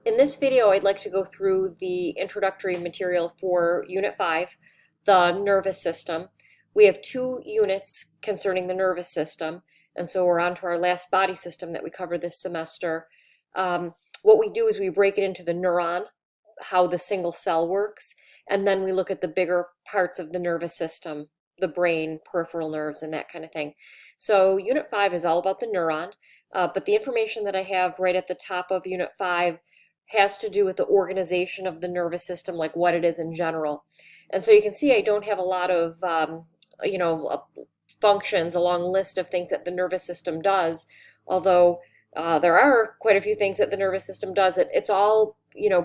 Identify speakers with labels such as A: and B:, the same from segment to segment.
A: In this video, I'd like to go through the introductory material for Unit 5, the nervous system. We have 2 units concerning the nervous system, and so we're on to our last body system that we covered this semester. What we do is we break it into the neuron, how the single cell works, and then we look at the bigger parts of the nervous system, the brain, peripheral nerves, and that kind of thing. So Unit 5 is all about the neuron, but the information that I have right at the top of Unit 5 has to do with the organization of the nervous system, like what it is in general. And so you can see I don't have a lot of, functions, a long list of things that the nervous system does, although there are quite a few things that the nervous system does. It's all,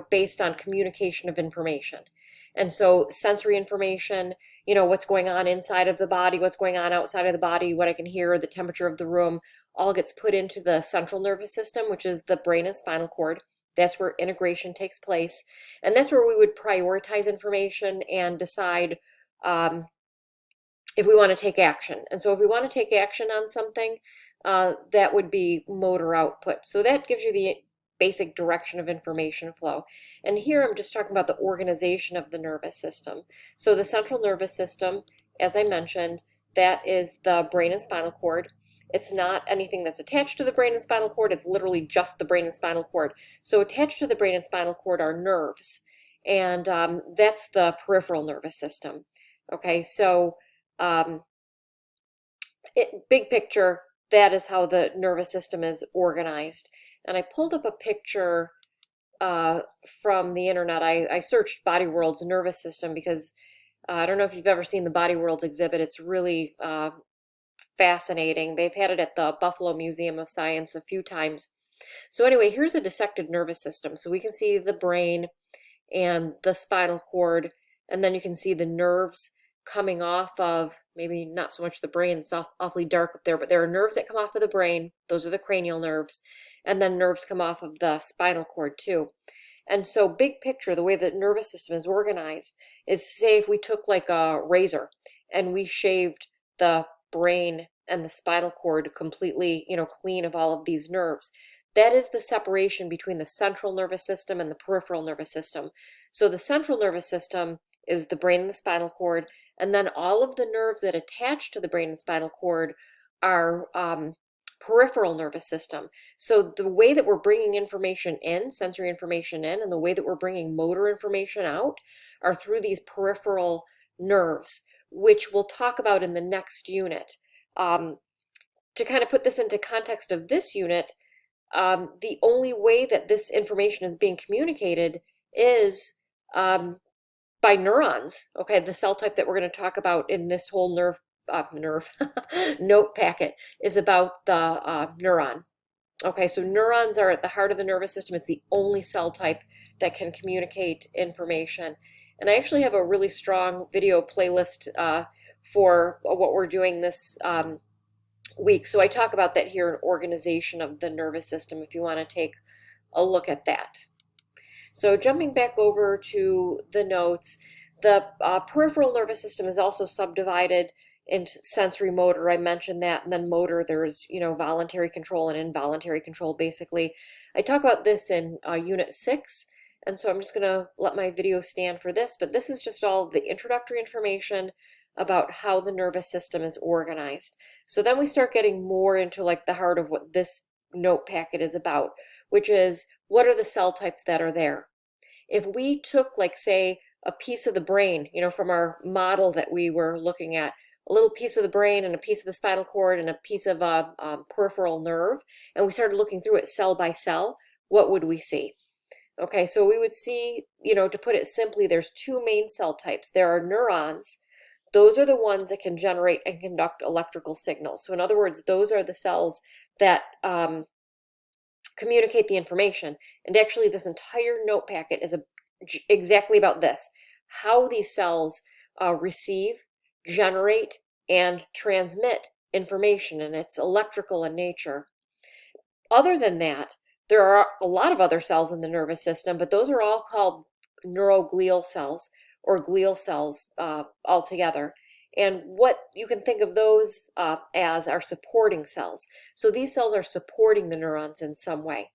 A: based on communication of information. And so sensory information, what's going on inside of the body, what's going on outside of the body, what I can hear, the temperature of the room, all gets put into the central nervous system, which is the brain and spinal cord. That's where integration takes place. And that's where we would prioritize information and decide if we want to take action. And so if we want to take action on something, that would be motor output. So that gives you the basic direction of information flow. And here I'm just talking about the organization of the nervous system. So the central nervous system, as I mentioned, that is the brain and spinal cord. It's not anything that's attached to the brain and spinal cord. It's literally just the brain and spinal cord. So attached to the brain and spinal cord are nerves, and that's the peripheral nervous system. Okay, so big picture, that is how the nervous system is organized. And I pulled up a picture from the internet. I searched Body World's nervous system because I don't know if you've ever seen the Body Worlds exhibit. It's really fascinating. They've had it at the Buffalo Museum of Science a few times. So anyway, here's a dissected nervous system. So we can see the brain and the spinal cord, and then you can see the nerves coming off of, maybe not so much the brain, it's awfully dark up there, but there are nerves that come off of the brain. Those are the cranial nerves. And then nerves come off of the spinal cord too. And so big picture, the way the nervous system is organized is, say if we took like a razor and we shaved the brain and the spinal cord completely, clean of all of these nerves. That is the separation between the central nervous system and the peripheral nervous system. So the central nervous system is the brain and the spinal cord, and then all of the nerves that attach to the brain and spinal cord are peripheral nervous system. So the way that we're bringing information in, sensory information in, and the way that we're bringing motor information out are through these peripheral nerves, which we'll talk about in the next unit. To kind of put this into context of this unit, the only way that this information is being communicated is by neurons. Okay, the cell type that we're going to talk about in this whole nerve note packet is about the neuron. Okay, so neurons are at the heart of the nervous system. It's the only cell type that can communicate information. And I actually have a really strong video playlist for what we're doing this week. So I talk about that here in organization of the nervous system if you want to take a look at that. So jumping back over to the notes, the peripheral nervous system is also subdivided into sensory motor. I mentioned that, and then motor, there's, voluntary control and involuntary control, basically. I talk about this in Unit 6, and so I'm just going to let my video stand for this, but this is just all the introductory information about how the nervous system is organized. So then we start getting more into like the heart of what this note packet is about, which is what are the cell types that are there. If we took, like, say, a piece of the brain, from our model that we were looking at, a little piece of the brain and a piece of the spinal cord and a piece of a peripheral nerve, and we started looking through it cell by cell, what would we see? Okay, so we would see, to put it simply, there's 2 main cell types. There are neurons. Those are the ones that can generate and conduct electrical signals. So in other words, those are the cells that communicate the information. And actually this entire note packet is exactly about this, how these cells receive, generate, and transmit information, and it's electrical in nature. Other than that, there are a lot of other cells in the nervous system, but those are all called neuroglial cells or glial cells altogether. And what you can think of those as are supporting cells. So these cells are supporting the neurons in some way.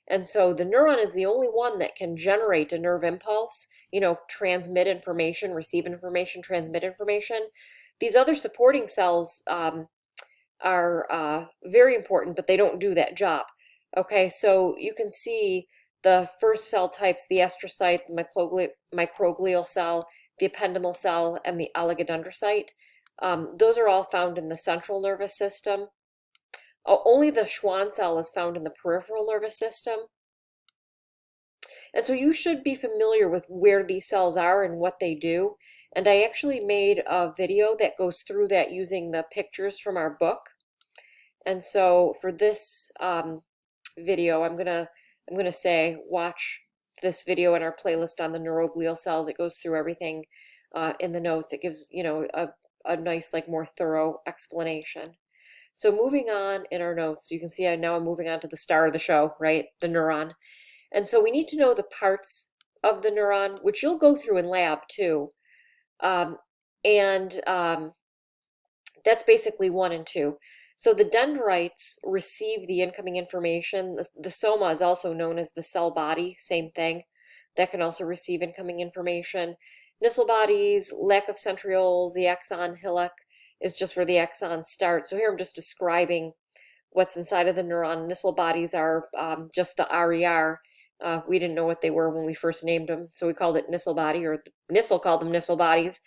A: And so the neuron is the only one that can generate a nerve impulse, transmit information, receive information, transmit information. These other supporting cells are very important, but they don't do that job. Okay, so you can see the first cell types, the astrocyte, the microglial cell, the ependymal cell, and the oligodendrocyte. Those are all found in the central nervous system. Only the Schwann cell is found in the peripheral nervous system. And so you should be familiar with where these cells are and what they do. And I actually made a video that goes through that using the pictures from our book. And so for this video, I'm gonna say watch this video in our playlist on the neuroglial cells. It goes through everything in the notes. It gives a nice, like, more thorough explanation. So moving on in our notes, you can see now I'm moving on to the star of the show, right? The neuron. And so we need to know the parts of the neuron, which you'll go through in lab too. And that's basically 1 and 2. So the dendrites receive the incoming information. The soma is also known as the cell body, same thing. That can also receive incoming information. Nissl bodies, lack of centrioles, the axon hillock is just where the axons start. So here I'm just describing what's inside of the neuron. Nissl bodies are just the RER. We didn't know what they were when we first named them, so we called it Nissl body, or Nissl called them Nissl bodies,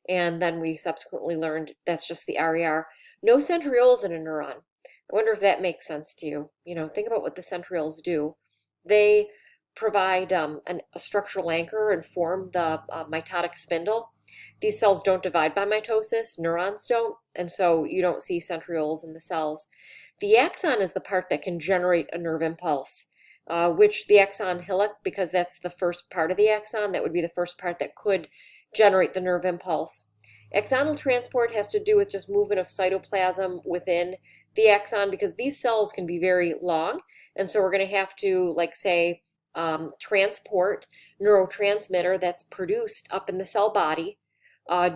A: and then we subsequently learned that's just the RER. No centrioles in a neuron. I wonder if that makes sense to you. Think about what the centrioles do. They provide a structural anchor and form the mitotic spindle. These cells don't divide by mitosis, neurons don't, and so you don't see centrioles in the cells. The axon is the part that can generate a nerve impulse, which the axon hillock, because that's the first part of the axon, that would be the first part that could generate the nerve impulse. Axonal transport has to do with just movement of cytoplasm within the axon, because these cells can be very long, and so we're going to have to, like, say, transport neurotransmitter that's produced up in the cell body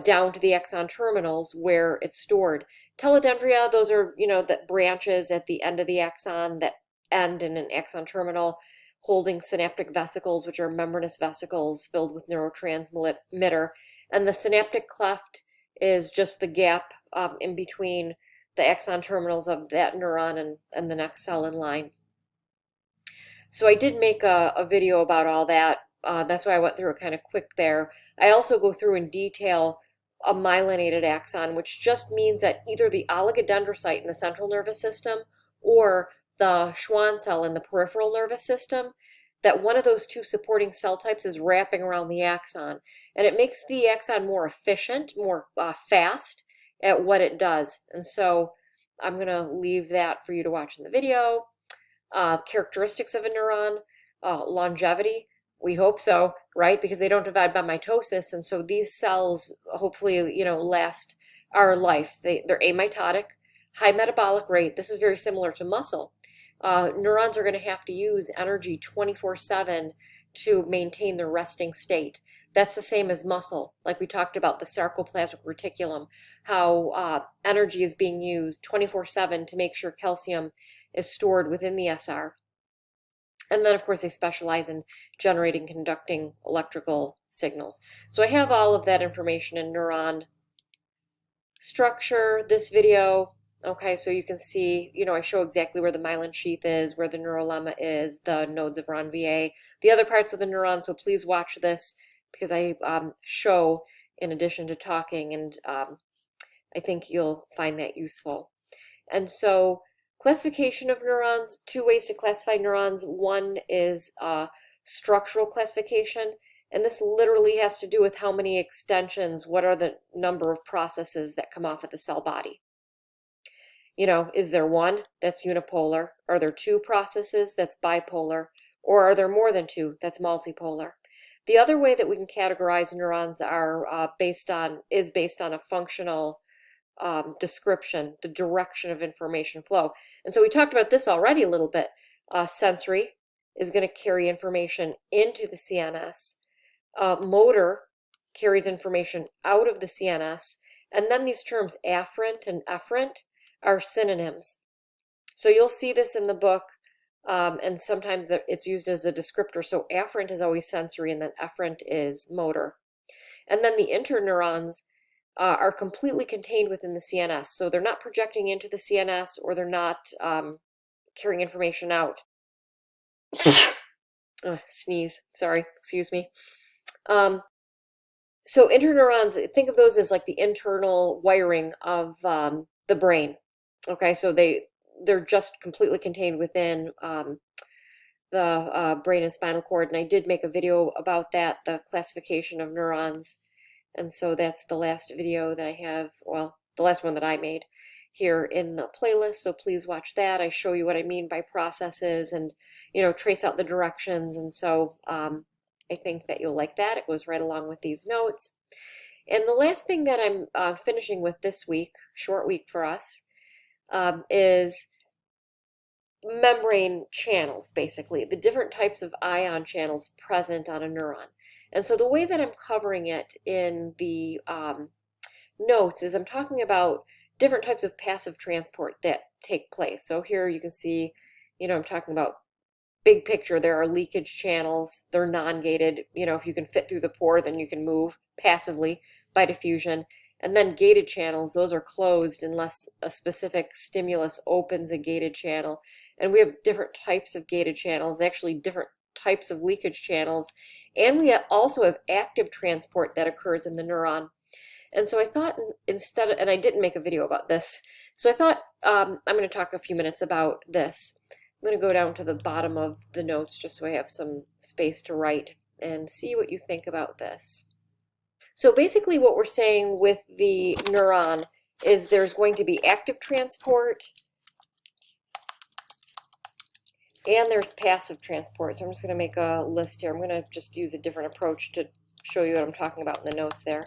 A: down to the axon terminals where it's stored. Teledendria, those are, the branches at the end of the axon that end in an axon terminal, holding synaptic vesicles, which are membranous vesicles filled with neurotransmitter. And the synaptic cleft is just the gap in between the axon terminals of that neuron and the next cell in line. So I did make a video about all that. That's why I went through it kind of quick there. I also go through in detail a myelinated axon, which just means that either the oligodendrocyte in the central nervous system or the Schwann cell in the peripheral nervous system, that one of those two supporting cell types is wrapping around the axon. And it makes the axon more efficient, more fast at what it does. And so I'm going to leave that for you to watch in the video. Characteristics of a neuron, longevity, we hope so, right? Because they don't divide by mitosis, and so these cells hopefully, last our life. They're amitotic, high metabolic rate. This is very similar to muscle. Neurons are going to have to use energy 24/7 to maintain their resting state. That's the same as muscle. Like we talked about the sarcoplasmic reticulum, how energy is being used 24/7 to make sure calcium is stored within the SR. And then, of course, they specialize in generating, conducting electrical signals. So I have all of that information in neuron structure, this video. Okay, so you can see, I show exactly where the myelin sheath is, where the neurolemma is, the nodes of Ranvier, the other parts of the neuron. So please watch this, because I show in addition to talking, and I think you'll find that useful. And so classification of neurons, 2 ways to classify neurons. One is structural classification, and this literally has to do with how many extensions, what are the number of processes that come off of the cell body. Is there one that's unipolar? Are there 2 processes that's bipolar? Or are there more than 2 that's multipolar? The other way that we can categorize neurons are based on a functional description, the direction of information flow. And so we talked about this already a little bit. Sensory is going to carry information into the CNS. Motor carries information out of the CNS. And then these terms afferent and efferent are synonyms. So you'll see this in the book. and sometimes it's used as a descriptor. So afferent is always sensory, and then efferent is motor. And then the interneurons are completely contained within the CNS. So they're not projecting into the CNS, or they're not carrying information out. Sneeze, sorry, excuse me. So interneurons, think of those as like the internal wiring of the brain. Okay, so they're just completely contained within the brain and spinal cord. And I did make a video about that, the classification of neurons. And so that's the last video that I have, well, the last one that I made here in the playlist. So please watch that. I show you what I mean by processes and, trace out the directions. And so I think that you'll like that. It goes right along with these notes. And the last thing that I'm finishing with this week, short week for us, is membrane channels, basically, the different types of ion channels present on a neuron. And so the way that I'm covering it in the notes is I'm talking about different types of passive transport that take place. So here you can see, I'm talking about big picture, there are leakage channels. They're non-gated. If you can fit through the pore, then you can move passively by diffusion. And then gated channels, those are closed unless a specific stimulus opens a gated channel. And we have different types of gated channels, actually different types of leakage channels. And we also have active transport that occurs in the neuron. And so I thought and I didn't make a video about this, so I thought I'm going to talk a few minutes about this. I'm going to go down to the bottom of the notes just so I have some space to write and see what you think about this. So basically what we're saying with the neuron is there's going to be active transport and there's passive transport. So I'm just going to make a list here. I'm going to just use a different approach to show you what I'm talking about in the notes there.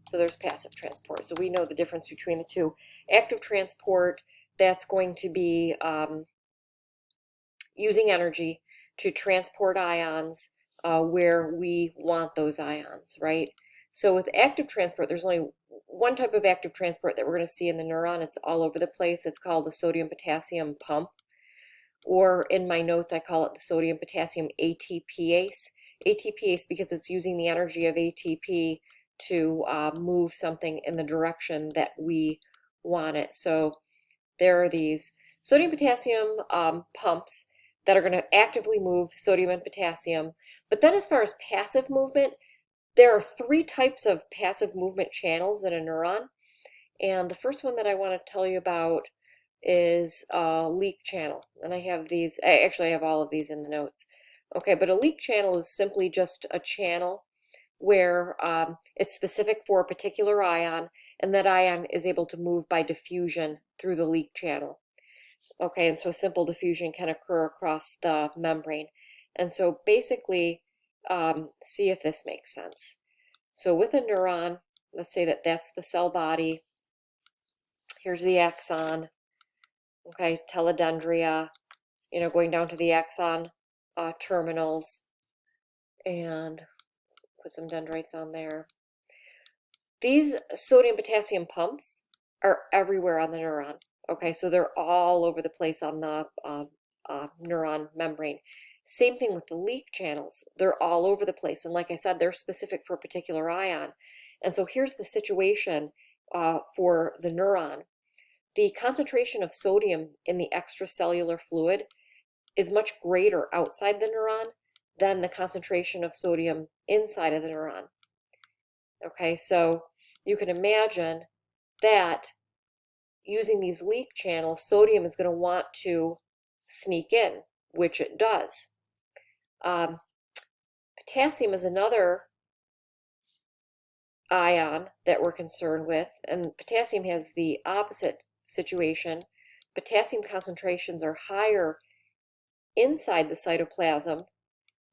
A: So there's passive transport. So we know the difference between the two. Active transport, that's going to be using energy to transport ions where we want those ions, right? So with active transport, there's only one type of active transport that we're going to see in the neuron. It's all over the place. It's called the sodium-potassium pump. Or in my notes, I call it the sodium-potassium ATPase. ATPase because it's using the energy of ATP to move something in the direction that we want it. So there are these sodium-potassium pumps that are going to actively move sodium and potassium. But then as far as passive movement, there are three types of passive movement channels in a neuron. And the first one that I want to tell you about is a leak channel. And I have these, actually I have all of these in the notes. Okay, but a leak channel is simply just a channel where it's specific for a particular ion, and that ion is able to move by diffusion through the leak channel. Okay, and so simple diffusion can occur across the membrane. And so basically, see if this makes sense. So with a neuron, let's say that that's the cell body. Here's the axon. Okay, teledendria, going down to the axon terminals, and put some dendrites on there. These sodium-potassium pumps are everywhere on the neuron. Okay, so they're all over the place on the neuron membrane. Same thing with the leak channels. They're all over the place. And like I said, they're specific for a particular ion. And so here's the situation for the neuron. The concentration of sodium in the extracellular fluid is much greater outside the neuron than the concentration of sodium inside of the neuron. Okay, so you can imagine that using these leak channels, sodium is going to want to sneak in, which it does. Potassium is another ion that we're concerned with, and potassium has the opposite situation. Potassium concentrations are higher inside the cytoplasm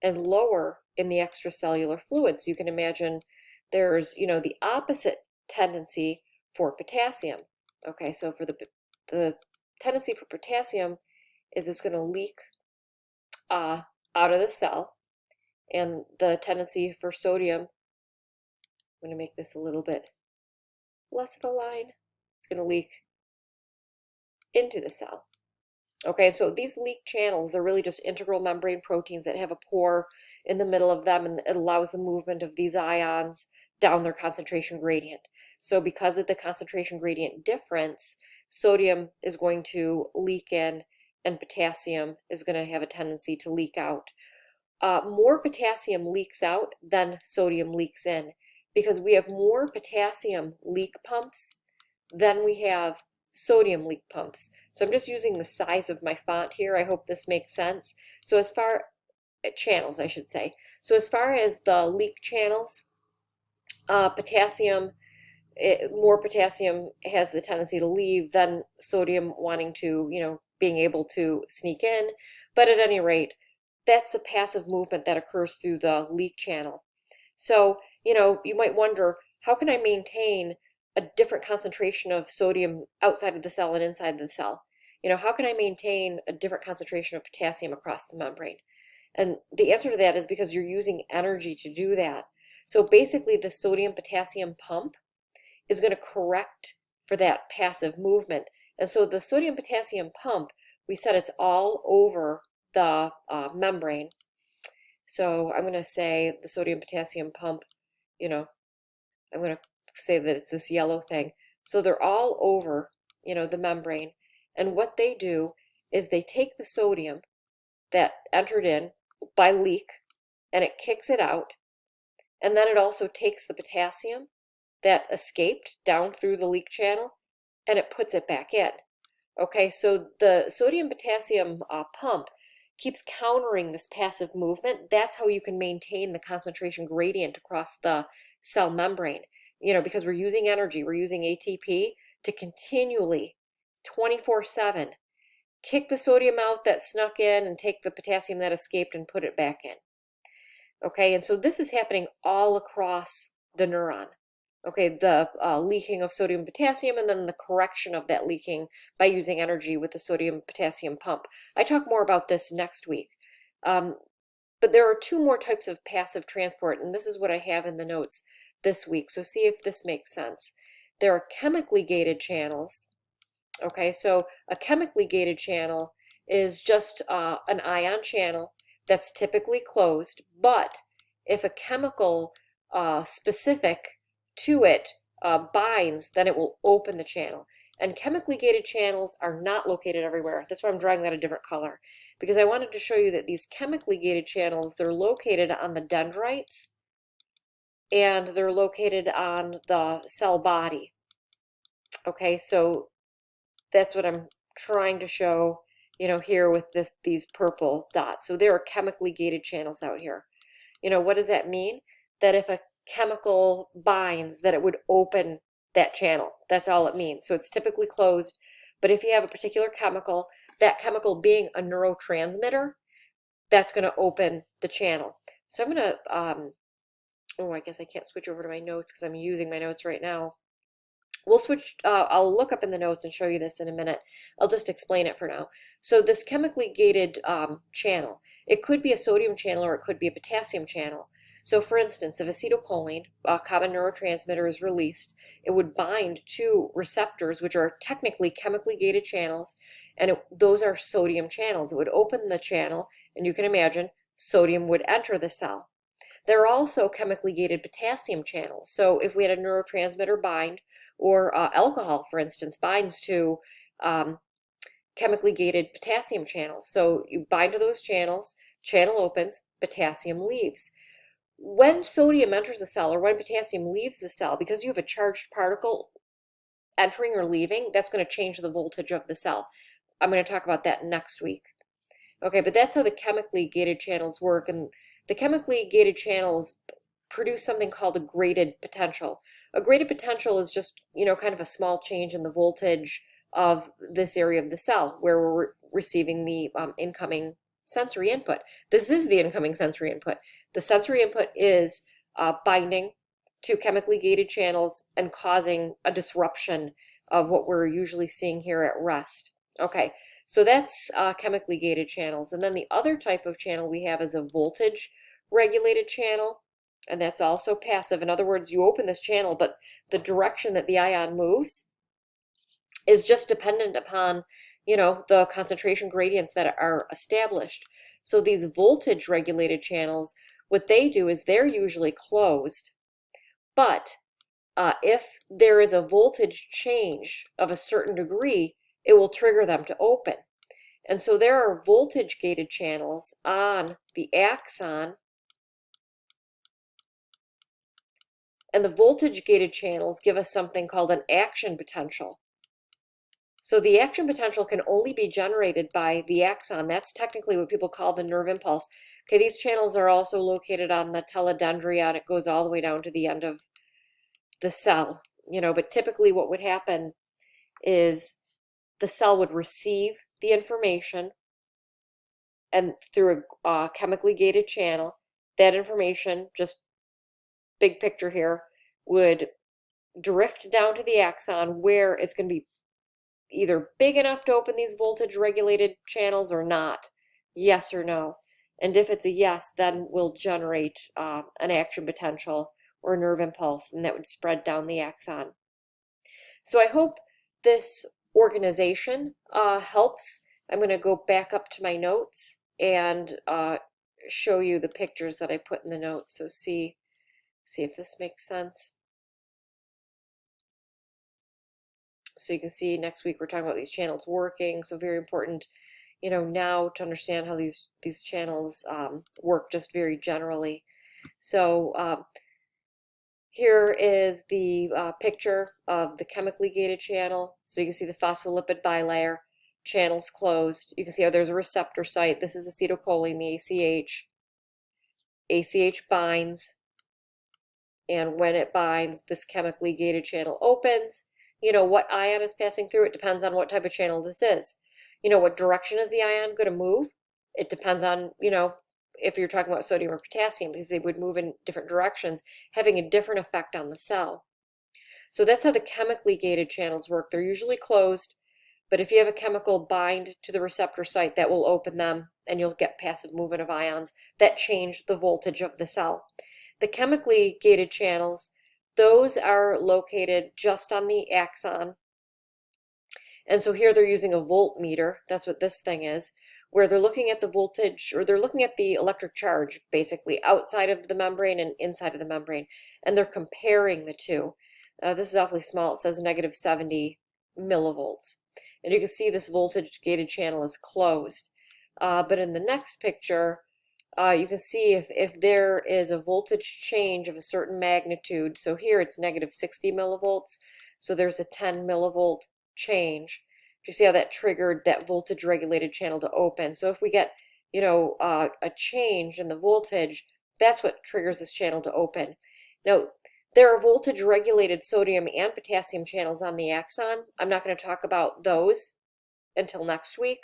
A: and lower in the extracellular fluids. You can imagine there's, the opposite tendency for potassium. Okay, so for the tendency for potassium is it's going to leak out of the cell, and the tendency for sodium, I'm going to make this a little bit less of a line, it's going to leak into the cell. Okay, so these leak channels are really just integral membrane proteins that have a pore in the middle of them, and it allows the movement of these ions down their concentration gradient. So because of the concentration gradient difference, sodium is going to leak in and potassium is going to have a tendency to leak out. More potassium leaks out than sodium leaks in because we have more potassium leak pumps than we have sodium leak pumps. So I'm just using the size of my font here. I hope this makes sense. So as far channels, I should say. So as far as the leak channels, potassium, more potassium has the tendency to leave than sodium wanting to, being able to sneak in. But at any rate, that's a passive movement that occurs through the leak channel. So, you might wonder, how can I maintain a different concentration of sodium outside of the cell and inside of the cell? How can I maintain a different concentration of potassium across the membrane? And the answer to that is because you're using energy to do that. So basically, the sodium potassium pump is going to correct for that passive movement. And so the sodium potassium pump, we said it's all over the membrane. So I'm going to say the sodium potassium pump, I'm going to say that it's this yellow thing. So they're all over, the membrane. And what they do is they take the sodium that entered in by leak and it kicks it out. And then it also takes the potassium that escaped down through the leak channel and it puts it back in. Okay, so the sodium potassium pump keeps countering this passive movement. That's how you can maintain the concentration gradient across the cell membrane. Because we're using energy, we're using ATP to continually, 24/7, kick the sodium out that snuck in and take the potassium that escaped and put it back in. Okay, and so this is happening all across the neuron. Okay, the leaking of sodium potassium and then the correction of that leaking by using energy with the sodium potassium pump. I talk more about this next week. But there are two more types of passive transport, and this is what I have in the notes this week. So see if this makes sense. There are chemically gated channels. Okay, so a chemically gated channel is just an ion channel that's typically closed, but if a chemical specific to it binds, then it will open the channel. And chemically gated channels are not located everywhere. That's why I'm drawing that a different color, because I wanted to show you that these chemically gated channels, they're located on the dendrites and they're located on the cell body. Okay, so that's what I'm trying to show, here with these purple dots. So there are chemically gated channels out here. What does that mean? That if a chemical binds, that it would open that channel. That's all it means. So it's typically closed, but if you have a particular chemical, that chemical being a neurotransmitter, that's going to open the channel. So I'm going to, I guess I can't switch over to my notes because I'm using my notes right now. We'll switch, I'll look up in the notes and show you this in a minute. I'll just explain it for now. So this chemically gated channel, it could be a sodium channel or it could be a potassium channel. So for instance, if acetylcholine, a common neurotransmitter, is released, it would bind to receptors, which are technically chemically gated channels, and those are sodium channels. It would open the channel, and you can imagine sodium would enter the cell. There are also chemically gated potassium channels. So if we had a neurotransmitter bind, or alcohol, for instance, binds to chemically gated potassium channels. So you bind to those channels, channel opens, potassium leaves. When sodium enters the cell or when potassium leaves the cell, because you have a charged particle entering or leaving, that's going to change the voltage of the cell. I'm going to talk about that next week. Okay, but that's how the chemically gated channels work. And the chemically gated channels produce something called a graded potential. A graded potential is just, kind of a small change in the voltage of this area of the cell where we're receiving the incoming sensory input. This is the incoming sensory input. The sensory input is binding to chemically gated channels and causing a disruption of what we're usually seeing here at rest. Okay, so that's chemically gated channels. And then the other type of channel we have is a voltage regulated channel, and that's also passive. In other words, you open this channel, but the direction that the ion moves is just dependent upon the concentration gradients that are established. So these voltage regulated channels, what they do is they're usually closed, but if there is a voltage change of a certain degree, it will trigger them to open. And so there are voltage gated channels on the axon, and the voltage gated channels give us something called an action potential. So the action potential can only be generated by the axon. That's technically what people call the nerve impulse. Okay, these channels are also located on the teledendria, and it goes all the way down to the end of the cell. But typically what would happen is the cell would receive the information, and through a chemically gated channel, that information, just big picture here, would drift down to the axon, where it's going to be either big enough to open these voltage regulated channels or not, yes or no. And if it's a yes, then we'll generate an action potential or a nerve impulse, and that would spread down the axon. So I hope this organization helps. I'm going to go back up to my notes and show you the pictures that I put in the notes. So see if this makes sense. So you can see next week we're talking about these channels working. So very important, now to understand how these channels work just very generally. So here is the picture of the chemically gated channel. So you can see the phospholipid bilayer, channels closed. You can see how there's a receptor site. This is acetylcholine, the ACH. ACH binds, and when it binds, this chemically gated channel opens. What ion is passing through, it depends on what type of channel this is. What direction is the ion going to move? It depends on, if you're talking about sodium or potassium, because they would move in different directions, having a different effect on the cell. So that's how the chemically gated channels work. They're usually closed, but if you have a chemical bind to the receptor site, that will open them, and you'll get passive movement of ions that change the voltage of the cell. The chemically gated channels, those are located just on the axon. And so here they're using a voltmeter, that's what this thing is, where they're looking at the voltage, or they're looking at the electric charge, basically, outside of the membrane and inside of the membrane, and they're comparing the two. This is awfully small, it says -70 millivolts. And you can see this voltage gated channel is closed. But in the next picture, you can see if there is a voltage change of a certain magnitude. So here it's -60 millivolts. So there's a 10 millivolt change. Do you see how that triggered that voltage regulated channel to open? So if we get, a change in the voltage, that's what triggers this channel to open. Now, there are voltage regulated sodium and potassium channels on the axon. I'm not going to talk about those until next week.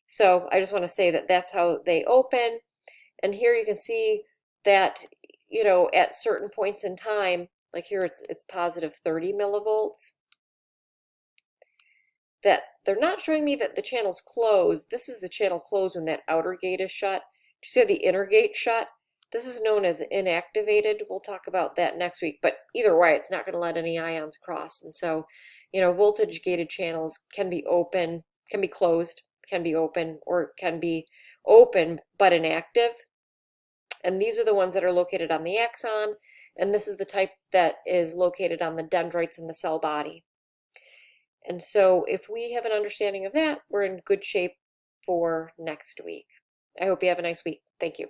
A: So I just want to say that that's how they open. And here you can see that, at certain points in time, like here it's positive 30 millivolts, that they're not showing me that the channel's closed. This is the channel closed when that outer gate is shut. Do you see how the inner gate shut? This is known as inactivated. We'll talk about that next week, but either way, it's not going to let any ions cross. And so, voltage gated channels can be open, can be closed, can be open, or can be open but inactive. And these are the ones that are located on the axon, and this is the type that is located on the dendrites in the cell body. And so if we have an understanding of that, we're in good shape for next week. I hope you have a nice week. Thank you.